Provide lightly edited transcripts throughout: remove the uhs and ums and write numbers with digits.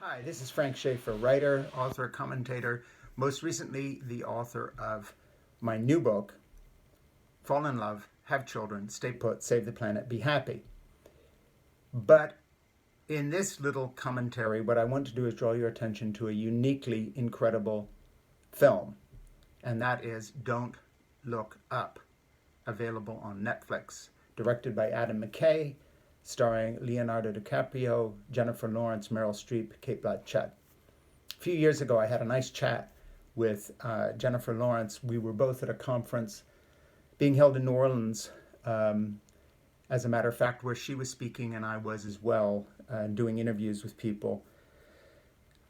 Hi, this is Frank Schaefer, writer, author, commentator, most recently the author of my new book, Fall in Love, Have Children, Stay Put, Save the Planet, Be Happy. But in this little commentary, what I want to do is draw your attention to a uniquely incredible film, and that is Don't Look Up, available on Netflix, directed by Adam McKay, starring Leonardo DiCaprio, Jennifer Lawrence, Meryl Streep, Kate Blanchett. A few years ago, I had a nice chat with Jennifer Lawrence. We were both at a conference being held in New Orleans, as a matter of fact, where she was speaking and I was as well, doing interviews with people.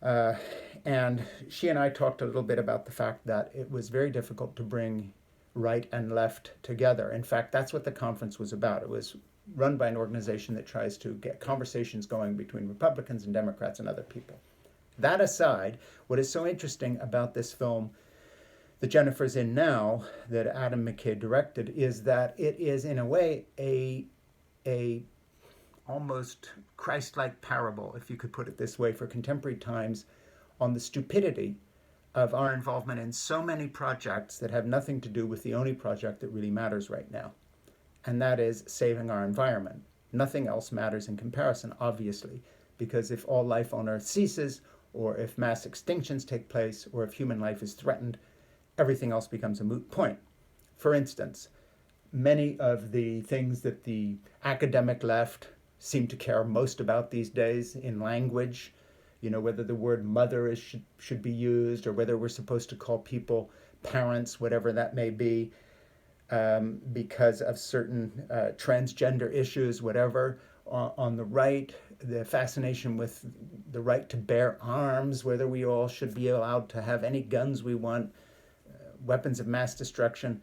And she and I talked a little bit about the fact that it was very difficult to bring right and left together. In fact, that's what the conference was about. It was run by an organization that tries to get conversations going between Republicans and Democrats and other people. That aside, what is so interesting about this film that Jennifer's in now, that Adam McKay directed, is that it is in a way a almost Christ-like parable, if you could put it this way, for contemporary times on the stupidity of our involvement in so many projects that have nothing to do with the only project that really matters right now, and that is saving our environment. Nothing else matters in comparison, obviously, because if all life on Earth ceases, or if mass extinctions take place, or if human life is threatened, everything else becomes a moot point. For instance, many of the things that the academic left seem to care most about these days in language, whether the word mother should be used, or whether we're supposed to call people parents, whatever that may be, because of certain transgender issues, whatever. On the right, the fascination with the right to bear arms, whether we all should be allowed to have any guns we want, weapons of mass destruction.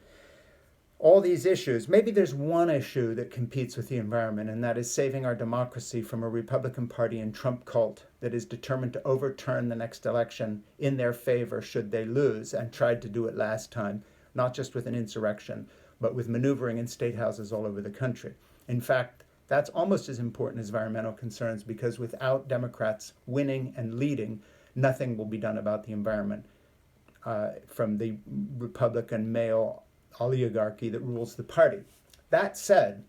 All these issues, maybe there's one issue that competes with the environment, and that is saving our democracy from a Republican Party and Trump cult that is determined to overturn the next election in their favor should they lose, and tried to do it last time, not just with an insurrection, but with maneuvering in state houses all over the country. In fact, that's almost as important as environmental concerns, because without Democrats winning and leading, nothing will be done about the environment from the Republican male oligarchy that rules the party. That said,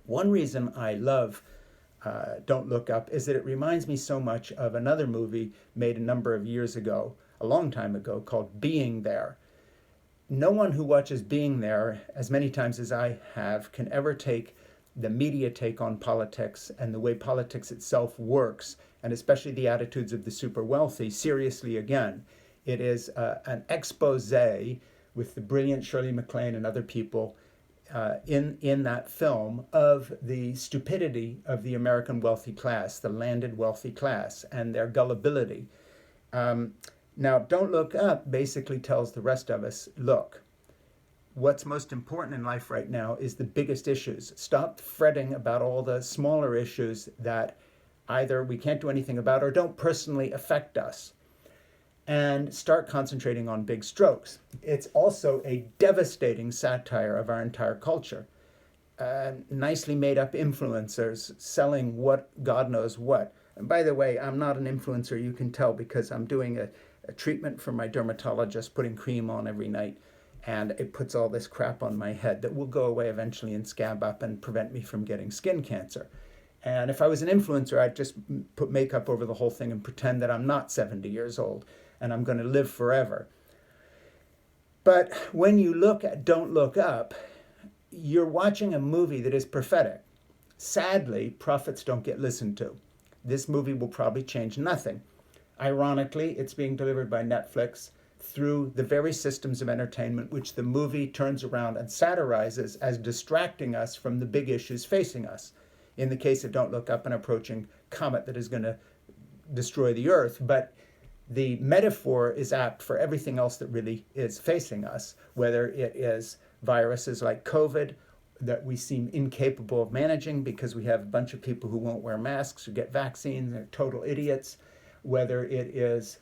one reason I love Don't Look Up is that it reminds me so much of another movie made a number of years ago, a long time ago, called Being There. No one who watches Being There as many times as I have can ever take the media take on politics and the way politics itself works, and especially the attitudes of the super wealthy, seriously again. It is an expose with the brilliant Shirley MacLaine and other people in that film of the stupidity of the American wealthy class, the landed wealthy class, and their gullibility. Now, Don't Look Up basically tells the rest of us, look, what's most important in life right now is the biggest issues. Stop fretting about all the smaller issues that either we can't do anything about or don't personally affect us, and start concentrating on big strokes. It's also a devastating satire of our entire culture. Nicely made up influencers selling what God knows what. And by the way, I'm not an influencer, you can tell, because I'm doing a treatment from my dermatologist, putting cream on every night, and it puts all this crap on my head that will go away eventually and scab up and prevent me from getting skin cancer. And if I was an influencer, I'd just put makeup over the whole thing and pretend that I'm not 70 years old and I'm going to live forever. But when you look at Don't Look Up, you're watching a movie that is prophetic. Sadly, prophets don't get listened to. This movie will probably change nothing. Ironically, it's being delivered by Netflix through the very systems of entertainment which the movie turns around and satirizes as distracting us from the big issues facing us. In the case of Don't Look Up, an approaching comet that is going to destroy the Earth, but the metaphor is apt for everything else that really is facing us, whether it is viruses like COVID that we seem incapable of managing because we have a bunch of people who won't wear masks or get vaccines, they're total idiots, whether it is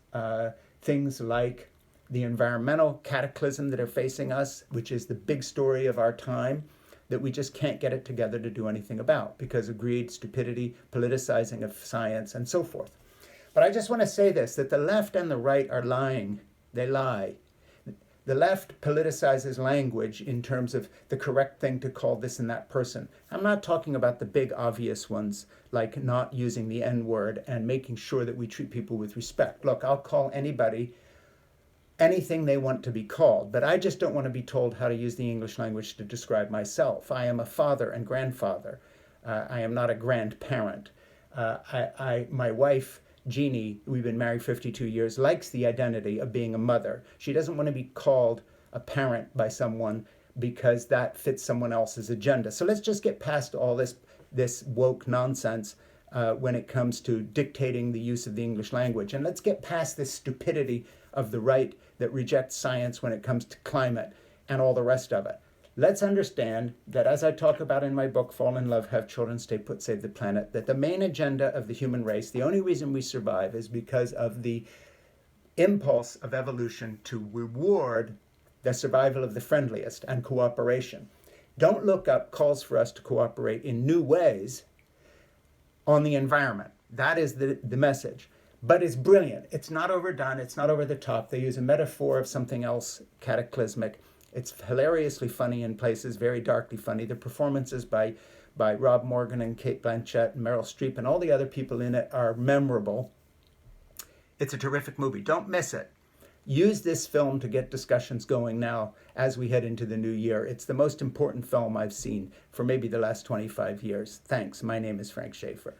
things like the environmental cataclysm that are facing us, which is the big story of our time, that we just can't get it together to do anything about because of greed, stupidity, politicizing of science, and so forth. But I just want to say this, that the left and the right are lying. They lie. The left politicizes language in terms of the correct thing to call this and that person. I'm not talking about the big obvious ones, like not using the N word and making sure that we treat people with respect. Look, I'll call anybody anything they want to be called, but I just don't want to be told how to use the English language to describe myself. I am a father and grandfather. I am not a grandparent. My wife, Jeannie, we've been married 52 years, likes the identity of being a mother. She doesn't want to be called a parent by someone because that fits someone else's agenda. So let's just get past all this woke nonsense when it comes to dictating the use of the English language. And let's get past this stupidity of the right that rejects science when it comes to climate and all the rest of it. Let's understand that, as I talk about in my book, Fall in Love, Have Children, Stay Put, Save the Planet, that the main agenda of the human race, the only reason we survive is because of the impulse of evolution to reward the survival of the friendliest and cooperation. Don't look up calls for us to cooperate in new ways on the environment. That is the message. But it's brilliant. It's not overdone. It's not over the top. They use a metaphor of something else cataclysmic. It's hilariously funny in places, very darkly funny. The performances by Rob Morgan and Cate Blanchett and Meryl Streep and all the other people in it are memorable. It's a terrific movie. Don't miss it. Use this film to get discussions going now as we head into the new year. It's the most important film I've seen for maybe the last 25 years. Thanks. My name is Frank Schaefer.